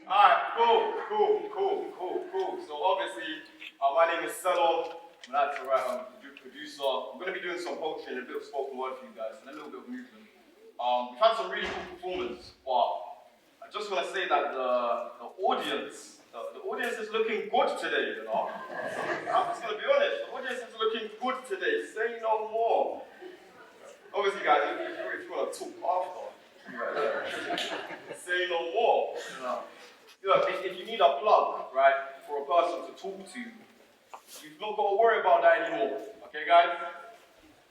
Alright, cool. So obviously, my name is Selorm. I'm an actor, producer. I'm going to be doing some poetry and a bit of spoken word for you guys, and a little bit of movement. We've had some really cool performers, but I just want to say that the audience is looking good today, you know? I'm just going to be honest, the audience is looking good today. Say no more. Obviously, guys, if you want to talk after, say no more. Look, if you need a plug, right, for a person to talk to, you've not got to worry about that anymore. Okay, guys?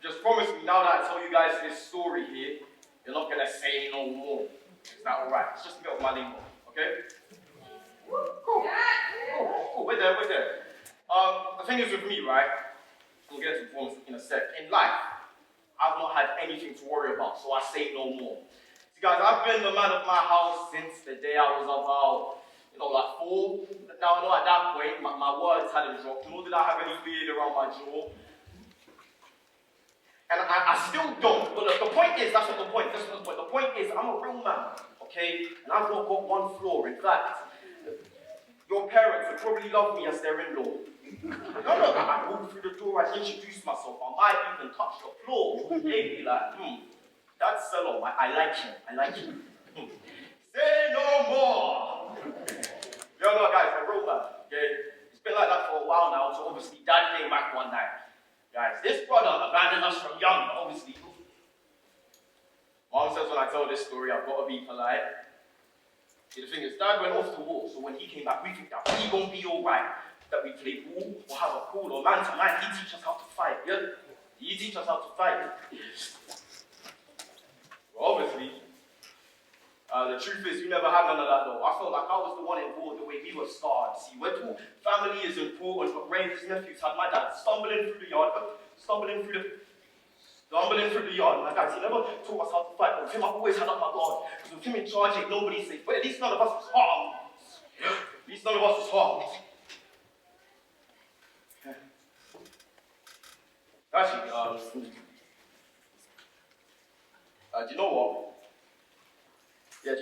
Just promise me now that I tell you guys this story here, you're not going to say no more. Is that alright? It's just a bit of my lingo, okay? Cool. We're there. The thing is with me, right? We'll get to performance in a sec. In life, I've not had anything to worry about, so I say no more. See, guys, I've been the man of my house since the day I was about, like 4. Now, I know at that point, my words hadn't dropped, nor did I have any beard around my jaw. And I still don't, but the point is, that's not the point, The point is, I'm a real man, okay? And I've not got one flaw. In fact, your parents would probably love me as their in-law. No, I walk through the door, I introduce myself, I might even touch the floor. They'd be like, that's Selorm, I like him. Say no more! No, guys, I'm a real man, okay? It's been like that for a while now, so obviously Dad came back one night. Guys, this brother abandoned us from young, obviously. Mom says when I tell this story, I've got to be polite. See, the thing is, Dad went off to war, so when he came back, we think that we gonna be alright. That we play ball, or have a pool, or man to man, he teach us how to fight, yeah? He teach us how to fight. Well, obviously, the truth is, you never had none of that though. I felt like I was the one involved the way we were scarred. See, we're taught family is important, but Ray and his nephews had my dad stumbling through the yard. My dad, he never taught us how to fight, but with him, I always had up my guard. Because with him in charge, nobody's safe. But at least none of us was harmed. Actually, do you know what? Yeah,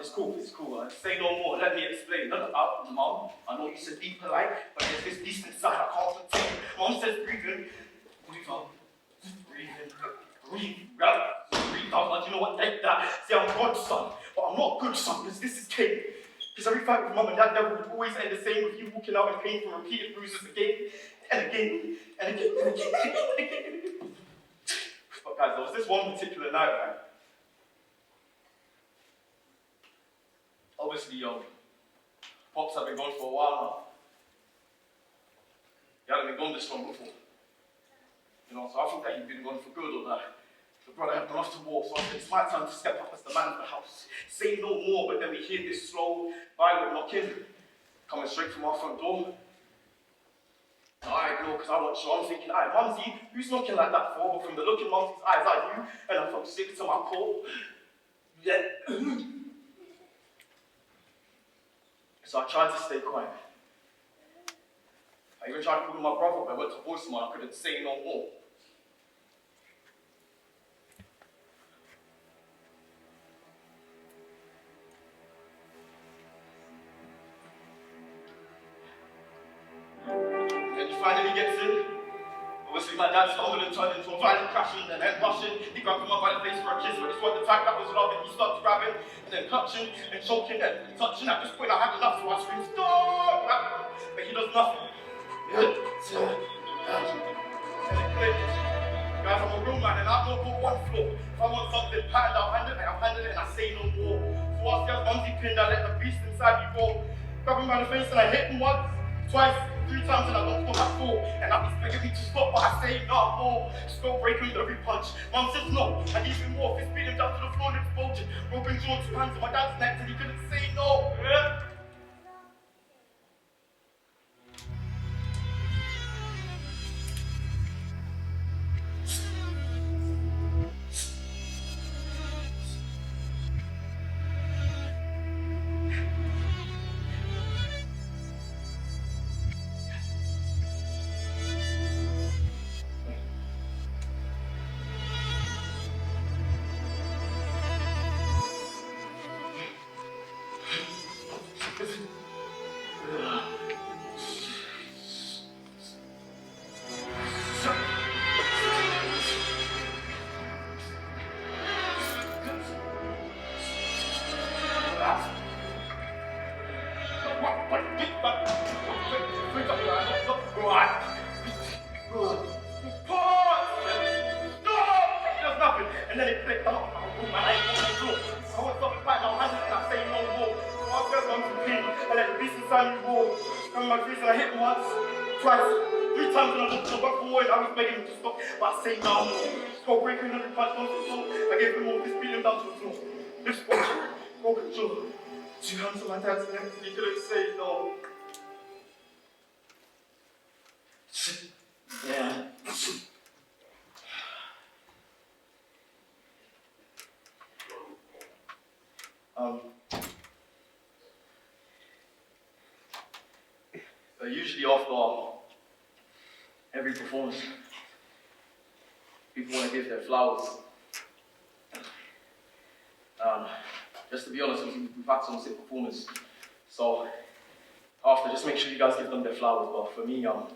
it's cool. Say no more, let me explain. Mom, I know you said be polite, but there's this beast inside I can't contain. Mom says breathe in, breathe out, breathe out. But you know what, take that. See, I'm God's son, but I'm not good son, because this is Cain. Because every fight with Mom and Dad never would always end the same, with you walking out in pain from repeated bruises again. But guys, there was this one particular night, right? Obviously, Pops have been gone for a while now. He hadn't been gone this long before. So I thought that he'd been gone for good, or that the brother had gone off to war, so I said, it's my time to step up as the man of the house. Say no more, but then we hear this slow, violent knocking, coming straight from our front door. I ignore because I want you. I'm thinking, Mumsy, who's knocking like that for? But from the look in Mumsy's eyes, are you? And I felt sick to my core. Yeah. So I tried to stay quiet. I even tried to call my brother, but I went to voicemail. I couldn't say no more. Finally gets in. Obviously, my dad stumbled and turned into a violent crashing and then rushing. He grabbed him up by the face for a kiss, but this was the type that was loving. He started grabbing and then clutching and choking and touching. At this point, I had enough, so I screamed, stop! But he does nothing. And it clicked. Guys, I'm a real man and I've not got one flaw. If I want something patterned, I'll handle it and I say no more. So after that Mumsy pinned, I let the beast inside me go. Grab him by the face and I hit him once, twice, 3 times, and I don't feel that fall. And now he's begging me to stop, but I say no more. Just go break him with every punch. Mum says no, and even more. Fist beat him down to the floor, lips bulging. Broken jaws, hands on my dad's neck, and he couldn't say no. Yeah? Right. Pause! Stop! There's nothing. And then it clicked out. Oh, my eyes on the floor. I want something back now, and I say no more. I was just on to clean. I let the beast inside me roar. Come my face and I hit him once, twice, 3 times, and I looked back forward. I was begging him to stop, but I say no more. Go breaking every punch on the floor. I gave him all this beating down to the floor. This watch, go control. 2 hands on my dad's neck, and he couldn't say no. Yeah. Usually after every performance, people want to give their flowers. Just to be honest, we've had some sick performers, so after, just make sure you guys give them their flowers. But for me, I'm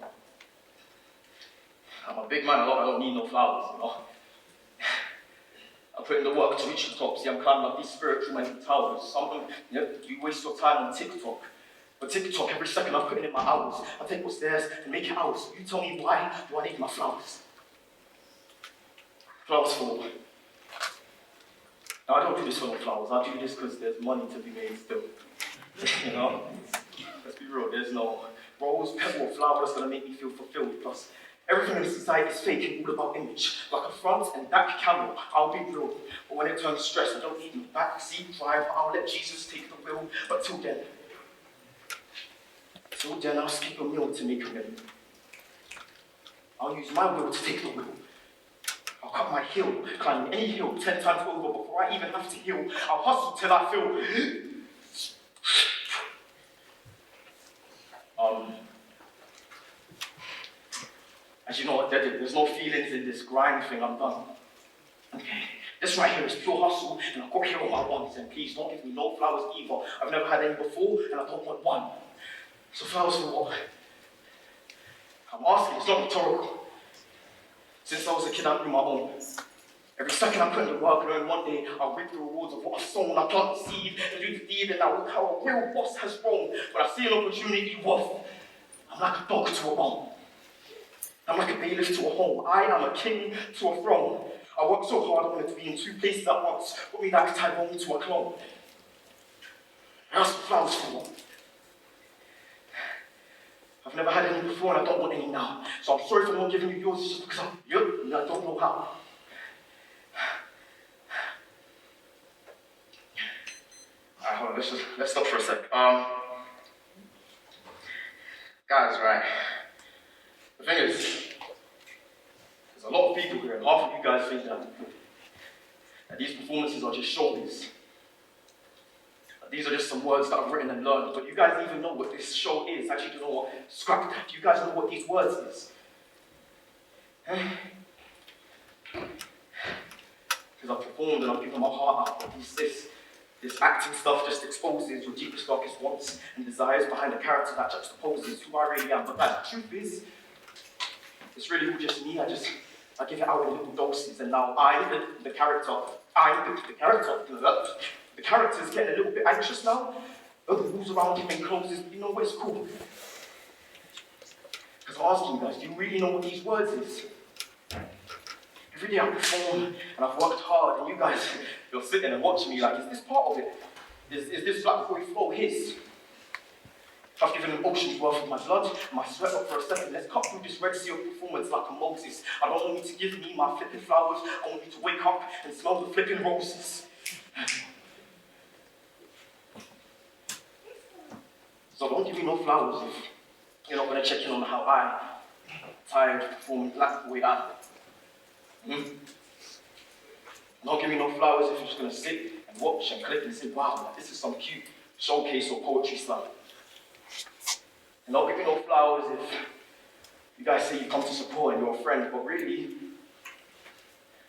a big man. I don't need no flowers, you know. I put in the work to reach the top. See, I'm climbing up these spiritual mental towers. Something, you know, you waste your time on TikTok. But TikTok, every second I'm putting in my hours. I take what's theirs and make it ours. You tell me why do I need my flowers? Flowers for what? Now, I don't do this for no flowers. I do this because there's money to be made still. You know? Let's be real, there's no rose, petal, or flower that's going to make me feel fulfilled. Plus, everything in society is fake and all about image. Like a front and back camera, I'll be real. But when it turns stress, I don't need no backseat driver. I'll let Jesus take the wheel. But till then, I'll skip a meal to make a meal. I'll use my will to take the wheel. I'll cut my heel, climb any hill 10 times over before I even have to heal. I'll hustle till I feel. As you know what, there's no feelings in this grind thing, I'm done. Okay, this right here is pure hustle, and I've got here on my ones, and please don't give me no flowers either. I've never had any before, and I don't want one. So flowers for what? I'm asking, it's not rhetorical. Since I was a kid, I grew my own. Every second I put in the work, knowing one day I'll reap the rewards of what I've sown. I plant the seed and do the deed, and I look how a real boss has grown. When I see an opportunity worth, I'm like a dog to a bone. I'm like a bailiff to a home. I am a king to a throne. I work so hard, I wanted to be in 2 places at once. Put me like a Tyrone to a clone. I asked for flowers for what? I've never had any before, and I don't want any now. So I'm sorry for not giving you yours, it's just because I'm young and I don't know how. Alright, hold on, let's stop for a sec. Guys, right. The thing is, there's a lot of people here, and half of you guys think that these performances are just showbiz. These are just some words that I've written and learned, but you guys even know what this show is. Actually, you know what? Scrap that. Do you guys know what these words is? Because I've performed and I've given my heart out, but this acting stuff just exposes your deepest, darkest wants and desires behind a character that juxtaposes who I really am. But guys, the truth is, it's really all just me. I give it out in little doses, and now I'm the character. The character's getting a little bit anxious now. The rules around him and closes, you know what, it's cool. Because I'm asking you guys, do you really know what these words is? Every day I perform and I've worked hard, and you guys, you're sitting and watching me like, is this part of it? Is this Black Boy flow his? I've given an ocean's worth of my blood and my sweat up for a second. Let's cut through this Red Sea of performance like a Moses. I don't want you to give me my flipping flowers. I want you to wake up and smell the flipping roses. So don't give me no flowers if you're not going to check in on how tired performing Black Boy am. Don't give me no flowers if you're just going to sit and watch and click and say, wow, this is some cute showcase or poetry stuff. And don't give me no flowers if you guys say you come to support and you're a friend, but really,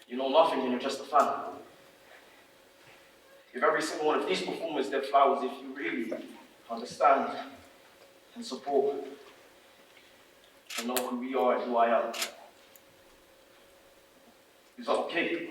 you know nothing and you're just a fan. Give every single one of these performers their flowers if you really understand and support and know who we are and who I am. Is that okay?